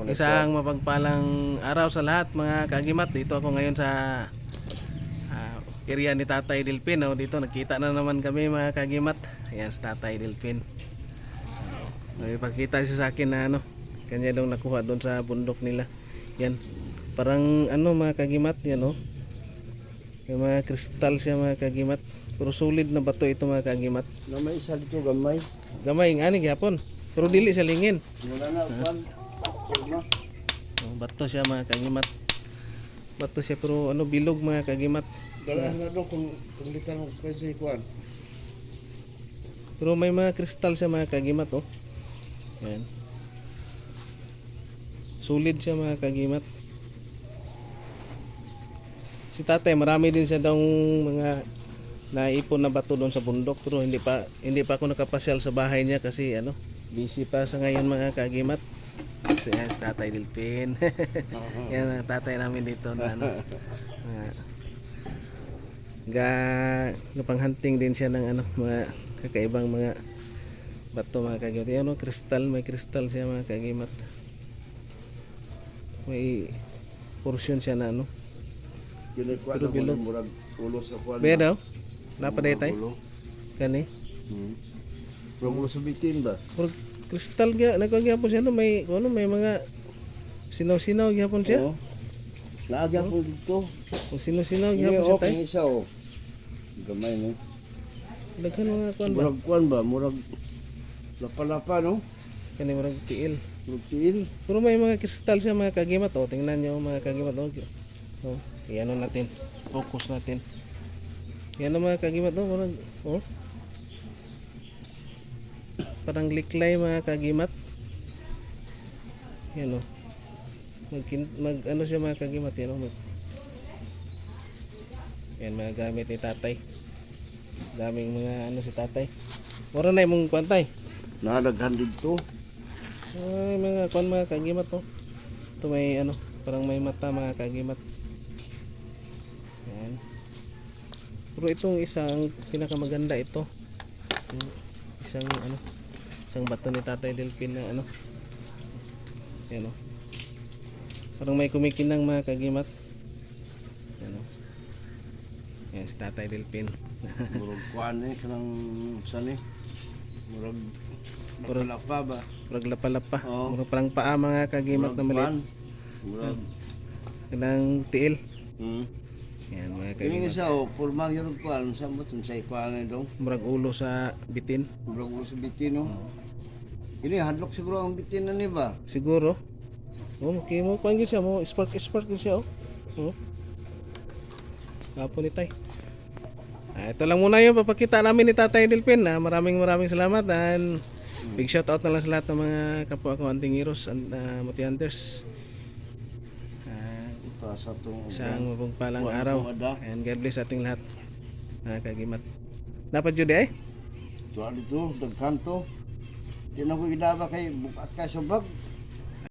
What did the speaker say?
Isang mapagpalang araw sa lahat mga kagimat. Dito ako ngayon sa area ni Tatay Delpin. Dito nagkita na naman kami mga kagimat. Ayan si Tatay Delpin. May pakita siya sa akin na kanya daw nakuha doon sa bundok nila. Yan. Parang mga kagimat yan May mga kristal siya mga kagimat. Pero solid na bato ito mga kagimat. Na may isa dito gamay. Gamay ng ani gyapon. Pero dili sa lingin. Wala na kwan. Bato siya mga kagimat. Bato siya pero bilog mga kagimat. Dala na doon kung litan mo pwede kwan. Pero may mga kristal siya mga kagimat Ayan. Solid siya mga kagimat. Si tatay marami din siya daw mga naipon na bato doon sa bundok pero hindi pa ako nakapasyal sa bahay niya kasi busy pa sa ngayon mga kagimat. Si Tatay Delpin. Yan ang tatay namin dito na napang-hunting din siya ng mga kakaibang mga bato mga kagimat. Yan kristal, may kristal siya mga kagimat. May portion siya na pero bilog. Murag ulo sa kwan. Baya daw? Napaday tay? Kani? Pero ulo sa bitin ba? Pero kristal ga nagkagyapon siya may mga sinaw-sinaw gyapon siya. Oo. Naagya ko dito. Kung sinaw-sinaw gyapon siya tay. Ini isa gamay no. Daghan mga kwan ba? Murag kwan ba? Murag lapa-lapa no? Kani murag tiil. Murag tiil. Pero may mga kristal siya mga kagimat tingnan niyo mga kagimat Iyan natin. Focus natin. Yan mga kagimat murag parang liklay mga kagimat. Yan siya mga kagimat yan yan mga gamit ni tatay. Daming mga si tatay. Mura na yung kwantay. Nadaghan dito. Ay mga kwan mga kagimat Ito may parang may mata mga kagimat. Yan. Pero itong isang pinakamaganda ito. Isang bato ni Tatay Delpin na Yan parang may kumikinang mga kagimat. Yan Yan si Tatay Delpin. Murag kwan kanang sani. Murag lapalapa ba? Murag lapalapa. Oo. Murag parang paa mga kagimat na maliit. Murag kanang tiil. Yan mga kini kagimat. isa pulmang yung kwan sa mutun sa kwan dong. Murag ulo sa bitin. Murag ulo sa bitin no. Ini hadlok siguro ang bitin na ni ba? Siguro. Okay mo kuan gyud siya mo spark gyud siya Gapo ni tay. Ito lang muna yung papakita namin ni Tatay Delpin. Maraming salamat and big shout out na lang sa lahat ng mga kapwa ko antingiros and Moti Hunters. Sa itong Isang mapagpalang araw and God bless ating lahat mga kagimat. Dapat jud ay tuwa dito dagkanto. Di na ko gidaba kay bukat ka sa bag.